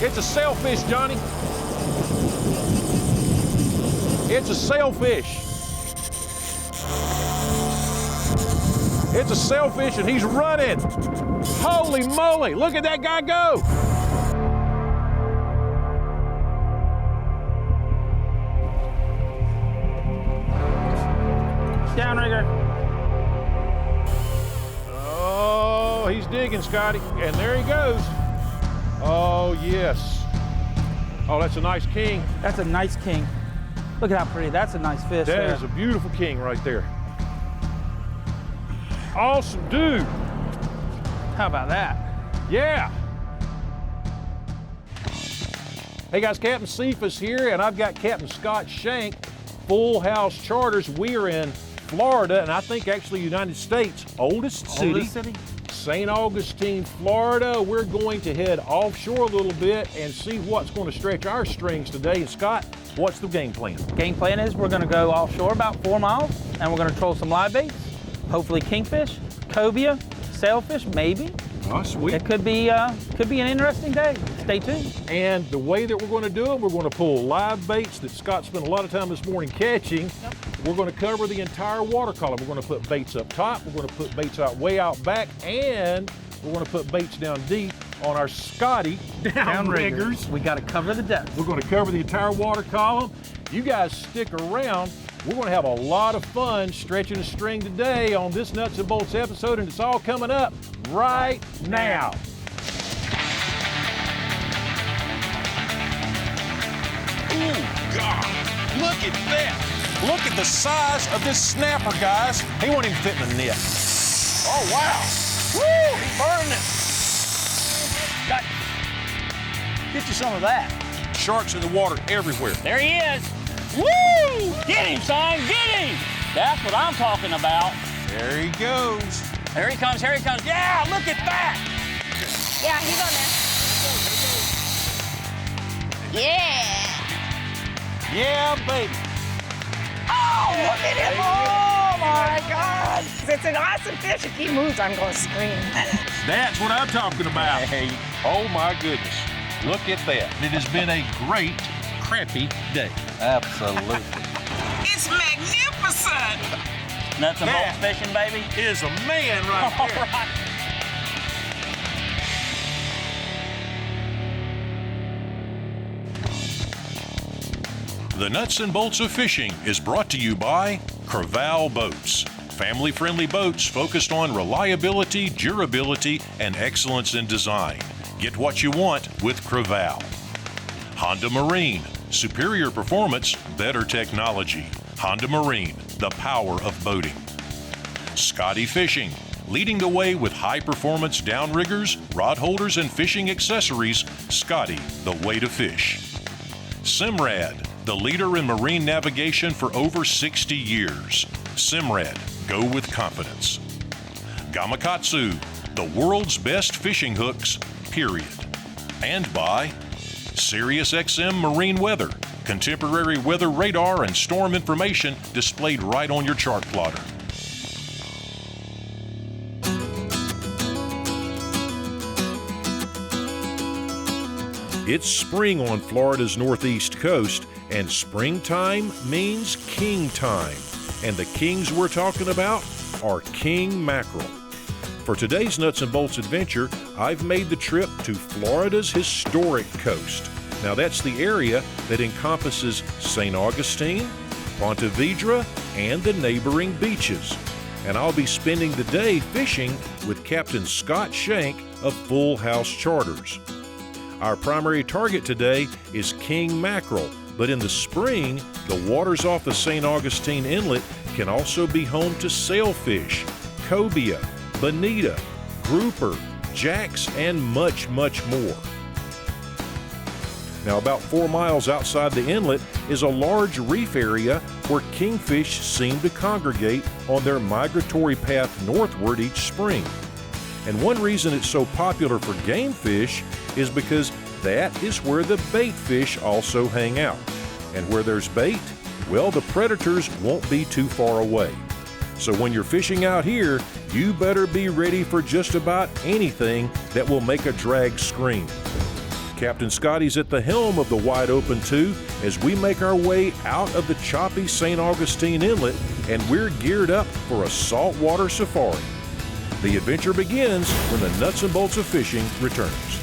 It's a sailfish, Johnny. It's a sailfish. It's a sailfish and he's running. Holy moly, look at that guy go. Downrigger. Oh, he's digging, Scotty. And there he goes. Oh, yes. Oh, that's a nice king. That's a nice king. Look at how pretty. That's a nice fish. That is a beautiful king right there. Awesome dude. How about that? Yeah. Hey guys, Captain Cefus here, and I've got Captain Scott Shank, Full House Charters. We are in Florida, and I think actually United States' oldest city. St. Augustine, Florida. We're going to head offshore a little bit and see what's going to stretch our strings today. And Scott, what's the game plan? Game plan is we're going to go offshore about 4 miles, and we're going to troll some live baits, hopefully kingfish, cobia, sailfish, maybe. Oh, sweet. It could be an interesting day. Stay tuned. And the way that we're going to do it, we're going to pull live baits that Scott spent a lot of time this morning catching. Yep. We're going to cover the entire water column. We're going to put baits up top. We're going to put baits way out back, and we're going to put baits down deep on our Scotty downriggers. We got to cover the depth. We're going to cover the entire water column. You guys stick around. We're going to have a lot of fun stretching a string today on this Nuts and Bolts episode, and it's all coming up right now. Ooh, God, look at that. Look at the size of this snapper, guys. He won't even fit in the net. Oh, wow. Woo, he's burning it. Get you some of that. Sharks in the water everywhere. There he is. Woo! Get him, son, get him! That's what I'm talking about. There he goes. Here he comes, here he comes. Yeah, look at that! Yeah, he's on there. Yeah! Yeah, baby. Oh, look at him! Oh, my God! It's an awesome fish. If he moves, I'm going to scream. That's what I'm talking about. Hey. Oh, my goodness. Look at that. It has been a great crappie day. Absolutely. It's magnificent! Nuts and bolts fishing, baby. Is a man right All there. right. The Nuts and Bolts of Fishing is brought to you by Creval Boats. Family-friendly boats focused on reliability, durability, and excellence in design. Get what you want with Creval. Honda Marine. Superior performance, better technology. Honda Marine, the power of boating. Scotty Fishing. Leading the way with high-performance downriggers, rod holders, and fishing accessories. Scotty, the way to fish. Simrad. The leader in marine navigation for over 60 years. Simrad, go with confidence. Gamakatsu, the world's best fishing hooks, period. And by SiriusXM Marine Weather, contemporary weather radar and storm information displayed right on your chart plotter. It's spring on Florida's northeast coast, and springtime means king time. And the kings we're talking about are King Mackerel. For today's Nuts and Bolts adventure, I've made the trip to Florida's historic coast. Now that's the area that encompasses St. Augustine, Ponte Vedra, and the neighboring beaches. And I'll be spending the day fishing with Captain Scott Shank of Full House Charters. Our primary target today is King Mackerel, but in the spring, the waters off the St. Augustine Inlet can also be home to sailfish, cobia, bonita, grouper, jacks, and much, much more. Now, about 4 miles outside the inlet is a large reef area where kingfish seem to congregate on their migratory path northward each spring. And one reason it's so popular for game fish is because that is where the bait fish also hang out. And where there's bait, well, the predators won't be too far away. So when you're fishing out here, you better be ready for just about anything that will make a drag scream. Captain Scotty's at the helm of the Wide Open 2 as we make our way out of the choppy St. Augustine Inlet, and we're geared up for a saltwater safari. The adventure begins when the nuts and bolts of fishing returns.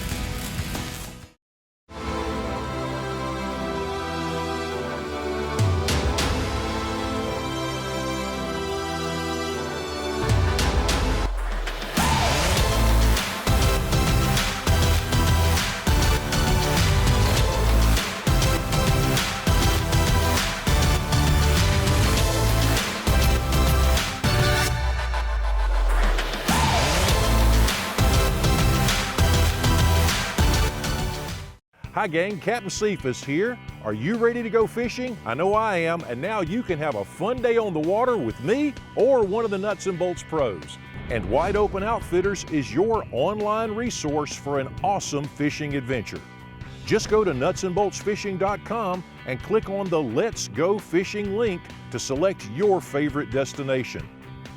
Hi gang, Captain Cefus here. Are you ready to go fishing? I know I am, and now you can have a fun day on the water with me or one of the Nuts and Bolts pros. And Wide Open Outfitters is your online resource for an awesome fishing adventure. Just go to nutsandboltsfishing.com and click on the Let's Go Fishing link to select your favorite destination.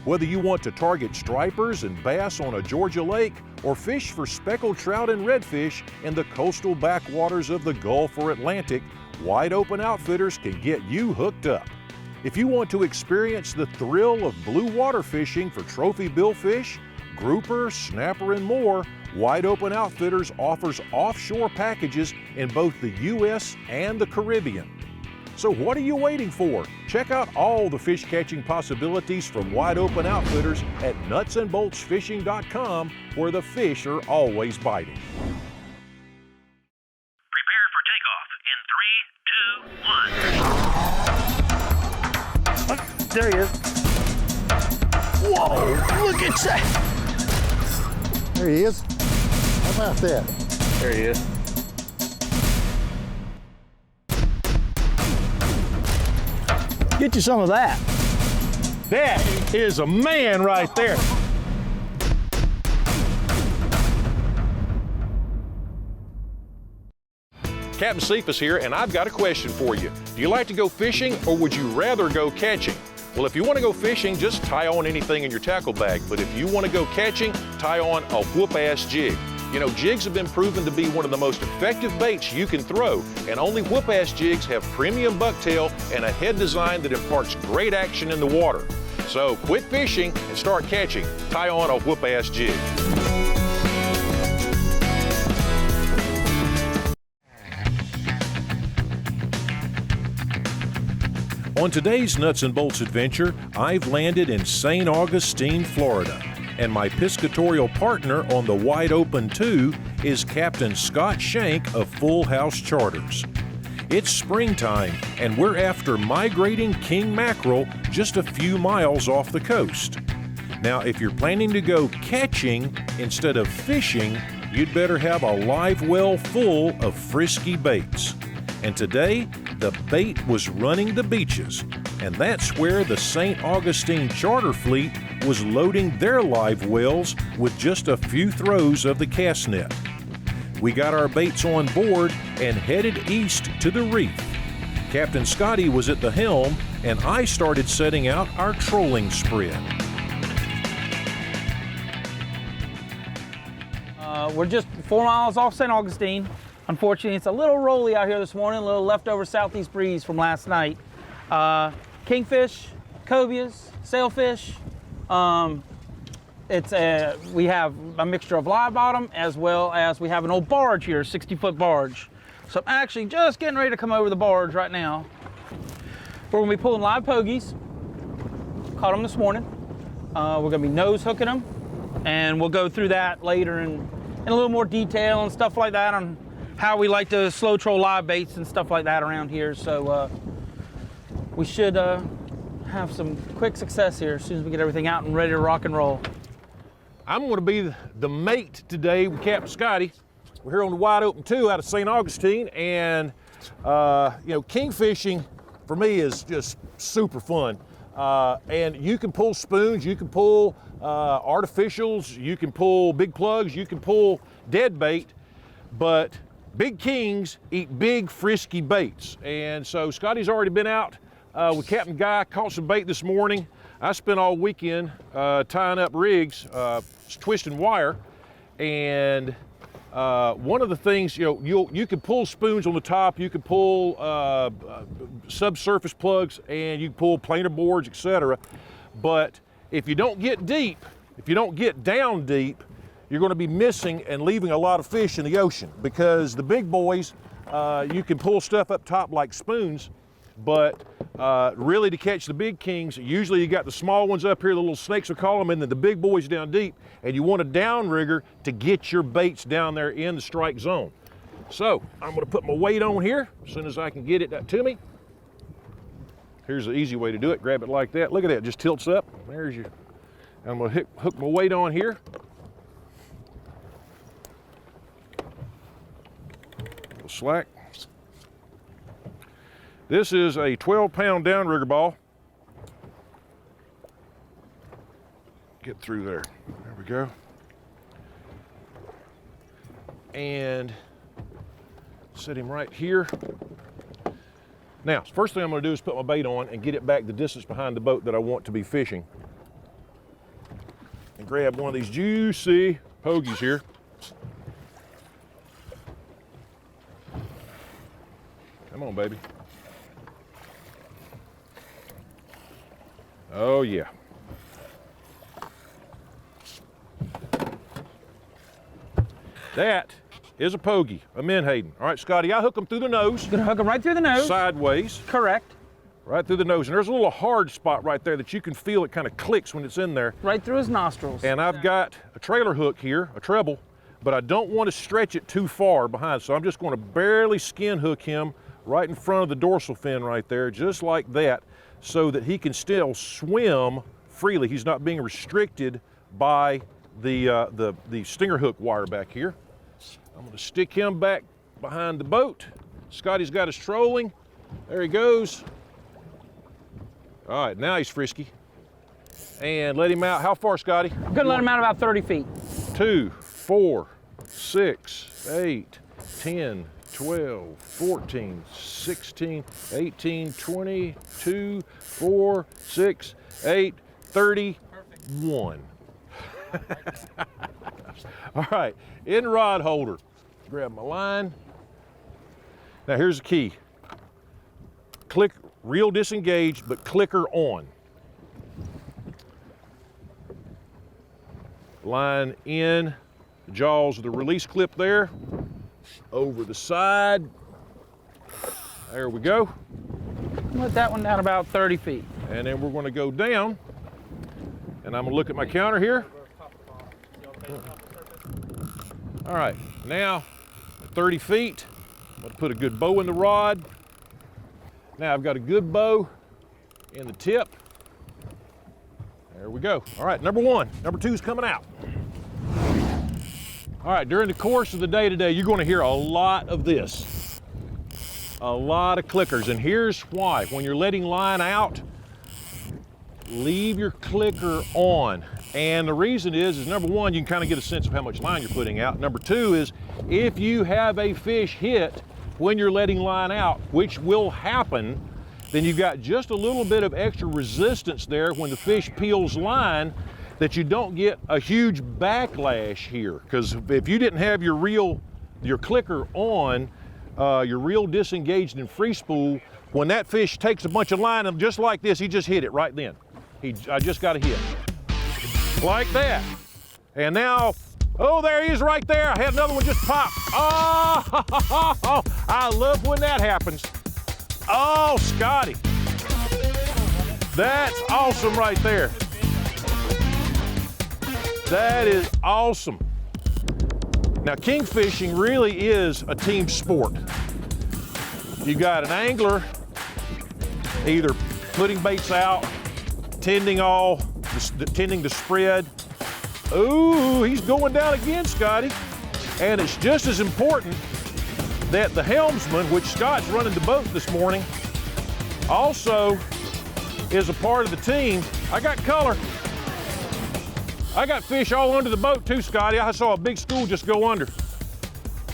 Whether you want to target stripers and bass on a Georgia lake or fish for speckled trout and redfish in the coastal backwaters of the Gulf or Atlantic, Wide Open Outfitters can get you hooked up. If you want to experience the thrill of blue water fishing for trophy billfish, grouper, snapper, and more, Wide Open Outfitters offers offshore packages in both the U.S. and the Caribbean. So what are you waiting for? Check out all the fish catching possibilities from Wide Open Outfitters at nutsandboltsfishing.com, where the fish are always biting. Prepare for takeoff in 3, 2, 1. There he is. Whoa, look at that. There he is. How about that? There he is. Get you some of that. That is a man right there. Captain Cefus here, and I've got a question for you. Do you like to go fishing, or would you rather go catching? Well, if you want to go fishing, just tie on anything in your tackle bag. But if you want to go catching, tie on a whoop-ass jig. You know, jigs have been proven to be one of the most effective baits you can throw, and only whoop-ass jigs have premium bucktail and a head design that imparts great action in the water. So quit fishing and start catching. Tie on a whoop-ass jig. On today's Nuts and Bolts adventure, I've landed in St. Augustine, Florida, and my piscatorial partner on the Wide Open 2 is Captain Scott Shank of Full House Charters. It's springtime, and we're after migrating king mackerel just a few miles off the coast. Now, if you're planning to go catching instead of fishing, you'd better have a live well full of frisky baits. And today, the bait was running the beaches, and that's where the St. Augustine charter fleet was loading their live wells with just a few throws of the cast net. We got our baits on board and headed east to the reef. Captain Scotty was at the helm, and I started setting out our trolling spread. We're just 4 miles off St. Augustine. Unfortunately, it's a little rolly out here this morning, a little leftover southeast breeze from last night. Kingfish, cobias, sailfish. We have a mixture of live bottom, as well as we have an old barge here, 60-foot barge. So I'm actually just getting ready to come over the barge right now. We're gonna be pulling live pogies. Caught them this morning. We're gonna be nose hooking them, and we'll go through that later in a little more detail and stuff like that on how we like to slow troll live baits and stuff like that around here. So we should have some quick success here as soon as we get everything out and ready to rock and roll. I'm going to be the mate today with Captain Scotty. We're here on the Wide Open 2 out of St. Augustine, and you know, king fishing for me is just super fun. And you can pull spoons, you can pull artificials, you can pull big plugs, you can pull dead bait, but big kings eat big frisky baits. And so Scotty's already been out with Captain Guy, caught some bait this morning. I spent all weekend tying up rigs, twisting wire, and one of the things, you can pull spoons on the top, you can pull subsurface plugs, and you can pull planer boards, etc. But if you don't get deep, if you don't get down deep, you're going to be missing and leaving a lot of fish in the ocean, because the big boys, you can pull stuff up top like spoons, but really to catch the big kings, usually you got the small ones up here, the little snakes we call them, and then the big boys down deep, and you want a downrigger to get your baits down there in the strike zone. So I'm going to put my weight on here as soon as I can get it to me. Here's the easy way to do it. Grab it like that. Look at that, it just tilts up. There's your, I'm going to hook my weight on here. A little slack. This is a 12-pound downrigger ball. Get through there. There we go. And set him right here. Now, first thing I'm going to do is put my bait on and get it back the distance behind the boat that I want to be fishing. And grab one of these juicy pogies here. Come on, baby. Oh, yeah. That is a pogie, a menhaden. All right, Scotty, I hook them through the nose. You're gonna hook them right through the nose. Sideways. Correct. Right through the nose. And there's a little hard spot right there that you can feel it kind of clicks when it's in there. Right through his nostrils. And I've got a trailer hook here, a treble, but I don't want to stretch it too far behind, so I'm just going to barely skin hook him right in front of the dorsal fin right there, just like that, so that he can still swim freely. He's not being restricted by the stinger hook wire back here. I'm going to stick him back behind the boat. Scotty's got his trolling. There he goes. All right, now he's frisky. And let him out. How far, Scotty? I'm gonna let him out about 30 feet. 2, 4, 6, 8, 10, 12, 14, 16, 18, 20, 2, 4, 6, 8, 31. All right, in rod holder. Grab my line. Now here's the key. Click, reel disengaged, but clicker on. Line in the jaws of the release clip there. Over the side. There we go. Let that one down about 30 feet. And then we're going to go down. And I'm going to look at my counter here. All right, now 30 feet. I'm going to put a good bow in the rod. Now I've got a good bow in the tip. There we go. All right, number one. Number two's coming out. All right, during the course of the day today, you're going to hear a lot of this. A lot of clickers, and here's why. When you're letting line out, leave your clicker on. And the reason is number one, you can kind of get a sense of how much line you're putting out. Number two is if you have a fish hit when you're letting line out, which will happen, then you've got just a little bit of extra resistance there when the fish peels line, that you don't get a huge backlash here. Because if you didn't have your clicker on, your reel disengaged in free spool, when that fish takes a bunch of line, and just like this, he just hit it right then. I just got a hit. Like that. And now, oh, there he is right there. I had another one just pop. Oh, I love when that happens. Oh, Scotty. That's awesome right there. That is awesome. Now, kingfishing really is a team sport. You got an angler either putting baits out, tending to spread. Ooh, he's going down again, Scotty. And it's just as important that the helmsman, which Scott's running the boat this morning, also is a part of the team. I got color. I got fish all under the boat too, Scotty. I saw a big school just go under.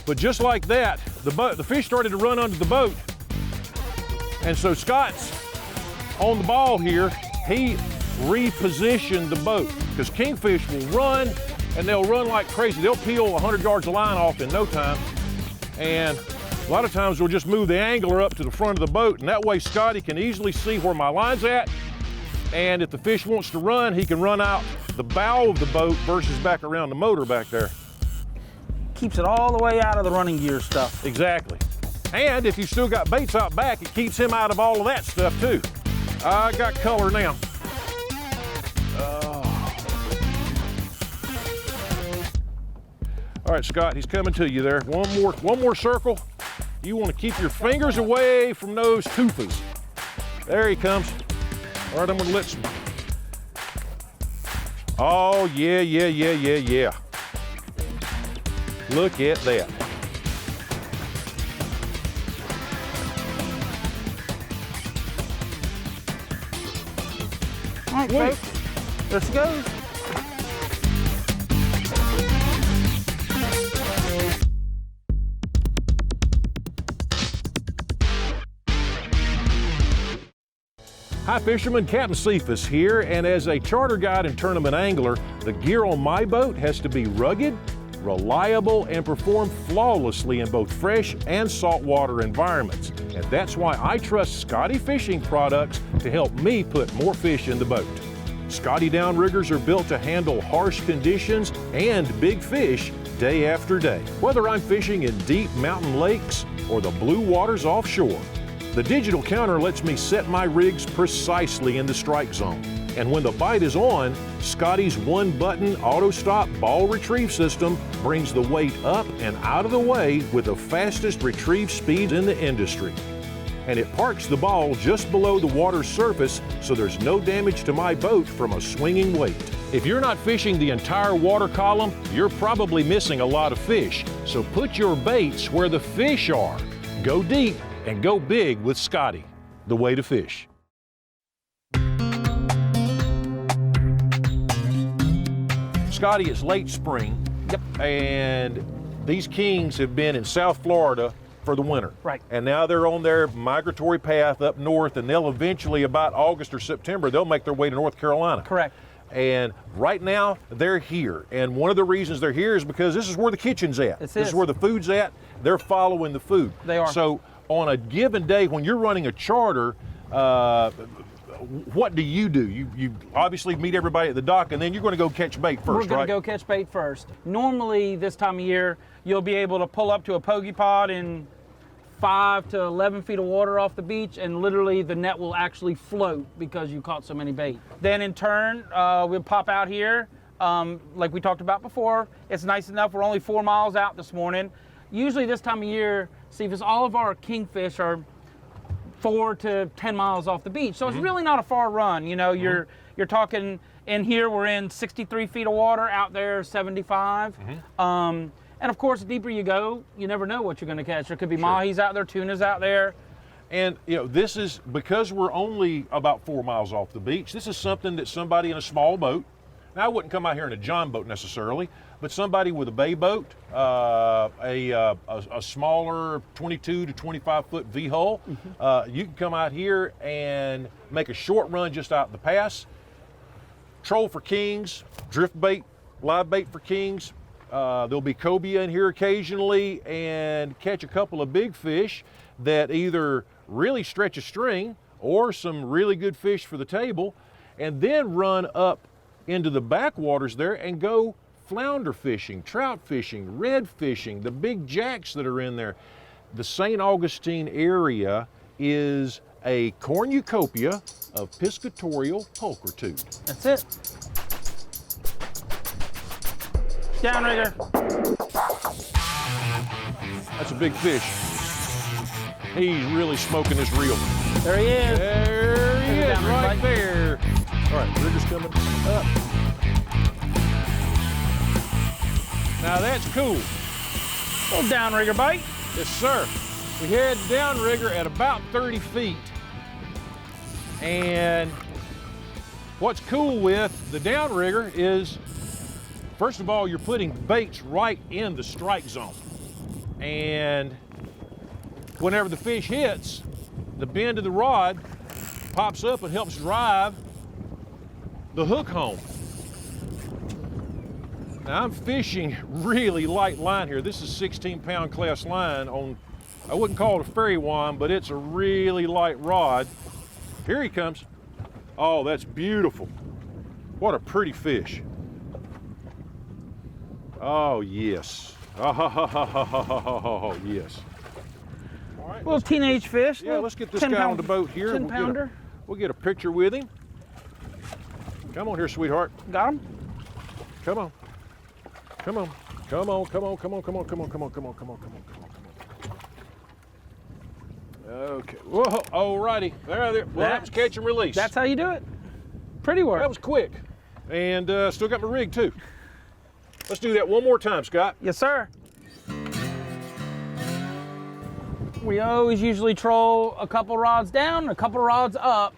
But just like that, the fish started to run under the boat. And so Scott's on the ball here. He repositioned the boat, because kingfish will run and they'll run like crazy. They'll peel 100 yards of line off in no time. And a lot of times we'll just move the angler up to the front of the boat, and that way Scotty can easily see where my line's at. And if the fish wants to run, he can run out the bow of the boat versus back around the motor back there. Keeps it all the way out of the running gear stuff. Exactly. And if you've still got baits out back, it keeps him out of all of that stuff too. I got color now. All right, Scott, he's coming to you there. One more circle. You want to keep your fingers away from those toofers. There he comes. All right, I'm gonna let some. Oh, yeah. Look at that. All right, Wait. folks, there she goes. Hi fishermen, Captain Cefus here, and as a charter guide and tournament angler, the gear on my boat has to be rugged, reliable, and perform flawlessly in both fresh and saltwater environments. And that's why I trust Scotty fishing products to help me put more fish in the boat. Scotty downriggers are built to handle harsh conditions and big fish day after day. Whether I'm fishing in deep mountain lakes or the blue waters offshore, the digital counter lets me set my rigs precisely in the strike zone. And when the bite is on, Scotty's one-button auto-stop ball retrieve system brings the weight up and out of the way with the fastest retrieve speeds in the industry. And it parks the ball just below the water's surface so there's no damage to my boat from a swinging weight. If you're not fishing the entire water column, you're probably missing a lot of fish. So put your baits where the fish are. Go deep and go big with Scotty, the way to fish. Scotty, it's late spring. Yep. And these kings have been in South Florida for the winter. Right. And now they're on their migratory path up north, and they'll eventually, about August or September, they'll make their way to North Carolina. Correct. And right now, they're here. And one of the reasons they're here is because this is where the kitchen's at. This is where the food's at. They're following the food. They are. So on a given day, when you're running a charter, what do? You obviously meet everybody at the dock, and then you're going to go catch bait first, We're going right? to go catch bait first. Normally, this time of year, you'll be able to pull up to a pokey pod in 5 to 11 feet of water off the beach, and literally the net will actually float because you caught so many bait. Then in turn, we'll pop out here. Like we talked about before, it's nice enough. We're only 4 miles out this morning. Usually this time of year, Cefus, all of our kingfish are 4 to 10 miles off the beach. So it's really not a far run. You know, you're talking, in here we're in 63 feet of water, out there 75. And of course, the deeper you go, you never know what you're going to catch. There could be mahis out there, tunas out there. And you know, this is, because we're only about 4 miles off the beach, this is something that somebody in a small boat, now I wouldn't come out here in a John boat necessarily, but somebody with a bay boat, a smaller 22 to 25 foot V-hull, you can come out here and make a short run just out the pass, troll for kings, drift bait, live bait for kings. There'll be cobia in here occasionally, and catch a couple of big fish that either really stretch a string or some really good fish for the table, and then run up into the backwaters there and go flounder fishing, trout fishing, red fishing, the big jacks that are in there. The St. Augustine area is a cornucopia of piscatorial pulchritude. That's it. Downrigger. That's a big fish. He's really smoking his reel. There he is. There he is, Downrigger right bite. there. All right, rigger's coming up. Now that's cool. Little downrigger bite. Yes, sir. We had downrigger at about 30 feet. And what's cool with the downrigger is, first of all, you're putting baits right in the strike zone. And whenever the fish hits, the bend of the rod pops up and helps drive the hook home. Now I'm fishing really light line here. This is 16-pound class line on, I wouldn't call it a fairy wand, but it's a really light rod. Here he comes. Oh, that's beautiful. What a pretty fish. Oh, yes. Oh, yes. All right, Little teenage fish. Yeah, let's get this guy on the boat here. 10-pounder. We'll get a picture with him. Come on here, sweetheart. Got him? Come on. Come on. Come on, come on, come on, come on, come on, come on, come on, come on, come on, come on, come on. Okay. Whoa, alrighty. There. Well, that was catch and release. That's how you do it. Pretty work. That was quick. And still got my rig too. Let's do that one more time, Scott. Yes, sir. We always usually troll a couple rods down, a couple rods up,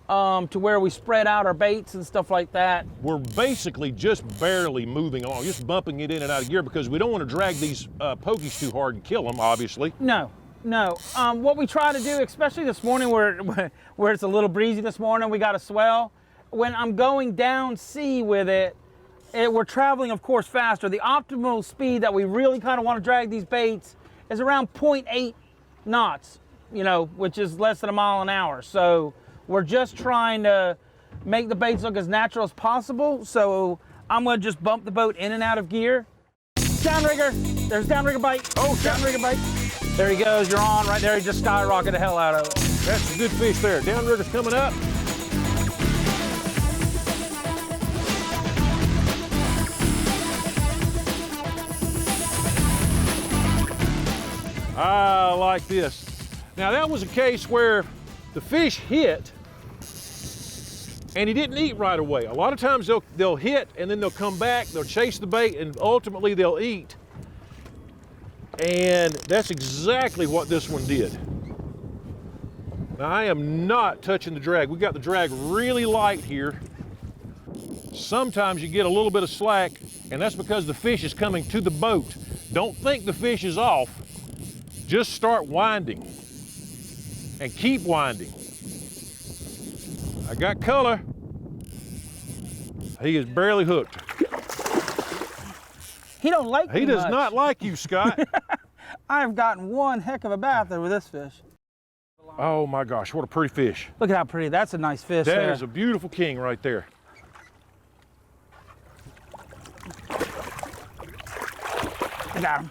to where we spread out our baits and stuff like that. We're basically just barely moving along, just bumping it in and out of gear because we don't want to drag these pokies too hard and kill them, obviously. No. What we try to do, especially this morning where it's a little breezy this morning, we got a swell. When I'm going down sea with it, we're traveling, of course, faster. The optimal speed that we really kind of want to drag these baits is around 0.8 knots, which is less than a mile an hour. So we're just trying to make the baits look as natural as possible. So I'm going to just bump the boat in and out of gear. Downrigger, there's downrigger bite. Oh, downrigger bite. There he goes, you're on right there. He just skyrocketed the hell out of it. That's a good fish there. Downrigger's coming up. I like this. Now that was a case where the fish hit and he didn't eat right away. A lot of times they'll hit and then they'll come back, they'll chase the bait, and ultimately they'll eat. And that's exactly what this one did. Now I am not touching the drag. We got the drag really light here. Sometimes you get a little bit of slack, and that's because the fish is coming to the boat. Don't think the fish is off. Just start winding and keep winding. I got color. He is barely hooked. He don't like me He does much. not like you, Scott. I've gotten one heck of a bath over this fish. Oh my gosh, what a pretty fish. Look at how pretty. That's a nice fish there. That is a beautiful king right there. I got him.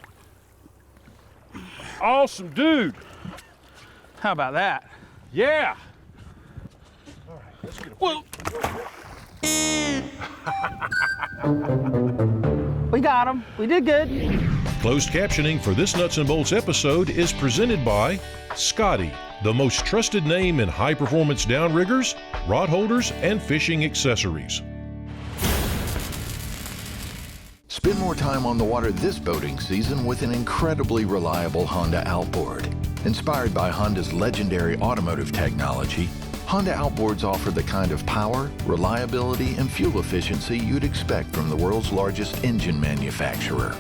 Awesome dude. How about that? Yeah. All right, let's get a Well, we got him. We did good. Closed captioning for this Nuts and Bolts episode is presented by Scotty, the most trusted name in high-performance downriggers, rod holders, and fishing accessories. Spend more time on the water this boating season with an incredibly reliable Honda outboard. Inspired by Honda's legendary automotive technology, Honda outboards offer the kind of power, reliability, and fuel efficiency you'd expect from the world's largest engine manufacturer.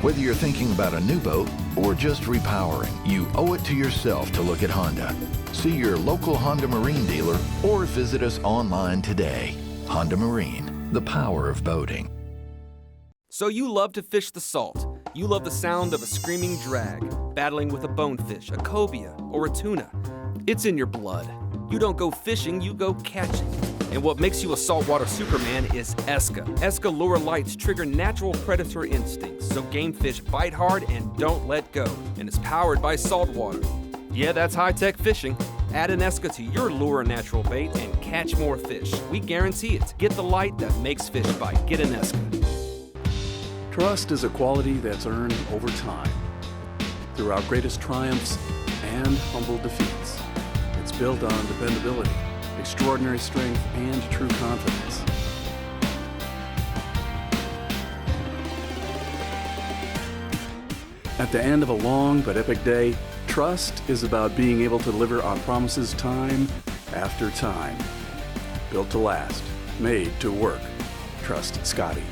Whether you're thinking about a new boat or just repowering, you owe it to yourself to look at Honda. See your local Honda Marine dealer or visit us online today. Honda Marine, the power of boating. So you love to fish the salt. You love the sound of a screaming drag, battling with a bonefish, a cobia, or a tuna. It's in your blood. You don't go fishing, you go catching. And what makes you a saltwater Superman is ESCA. ESCA lure lights trigger natural predator instincts, so game fish bite hard and don't let go. And it's powered by saltwater. Yeah, that's high-tech fishing. Add an ESCA to your lure natural bait and catch more fish. We guarantee it. Get the light that makes fish bite. Get an ESCA. Trust is a quality that's earned over time, through our greatest triumphs and humble defeats. It's built on dependability, extraordinary strength, and true confidence. At the end of a long but epic day, trust is about being able to deliver on promises time after time. Built to last, made to work. Trust Scotty.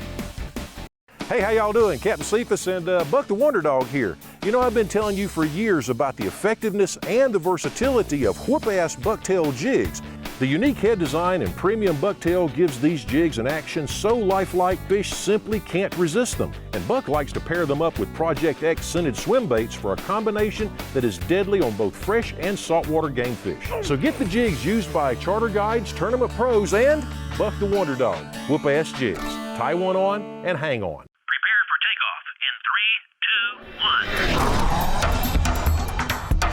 Hey, how y'all doing? Captain Cefus and Buck the Wonder Dog here. You know, I've been telling you for years about the effectiveness and the versatility of whoop-ass bucktail jigs. The unique head design and premium bucktail gives these jigs an action so lifelike fish simply can't resist them. And Buck likes to pair them up with Project X scented swim baits for a combination that is deadly on both fresh and saltwater game fish. So get the jigs used by charter guides, tournament pros, and Buck the Wonder Dog. Whoop-ass jigs. Tie one on and hang on. Prepare for takeoff in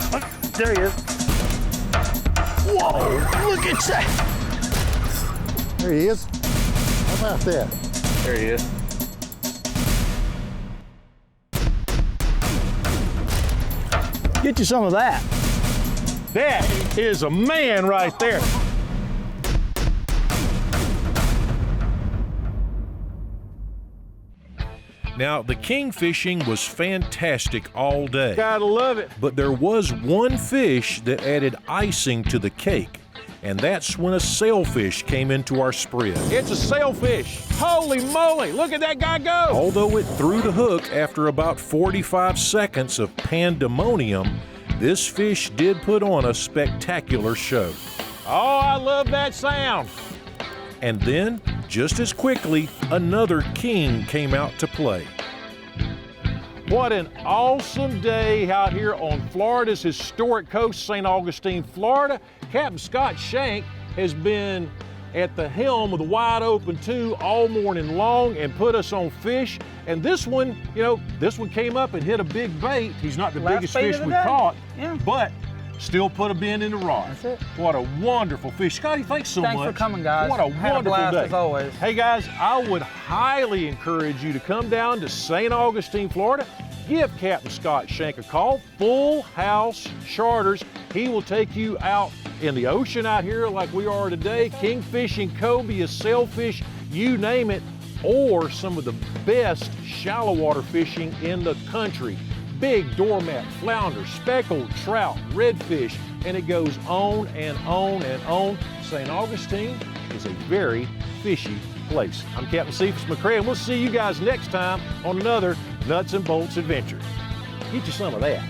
3, 2, 1. There he is. Whoa, look at that. There he is. How about that? There he is. Get you some of that. That is a man right there. Now, the king fishing was fantastic all day. Gotta love it. But there was one fish that added icing to the cake, and that's when a sailfish came into our spread. It's a sailfish. Holy moly, look at that guy go. Although it threw the hook after about 45 seconds of pandemonium, this fish did put on a spectacular show. Oh, I love that sound. And then, just as quickly, another king came out to play. What an awesome day out here on Florida's historic coast, St. Augustine, Florida. Captain Scott Shank has been at the helm of the Wide Open 2 all morning long and put us on fish. And this one, this one came up and hit a big bait. He's not the biggest fish we caught, but still put a bend in the rod. That's it. What a wonderful fish. Scotty, thanks so much. Thanks for coming, guys. What a Had wonderful a blast day. as always. Hey guys, I would highly encourage you to come down to St. Augustine, Florida. Give Captain Scott Shank a call. Full house charters. He will take you out in the ocean out here like we are today. Kingfishing, cobia, sailfish, you name it, or some of the best shallow water fishing in the country. Big doormat, flounder, speckled trout, redfish, and it goes on and on and on. St. Augustine is a very fishy place. I'm Captain Cefus McRae, and we'll see you guys next time on another Nuts and Bolts adventure. Get you some of that.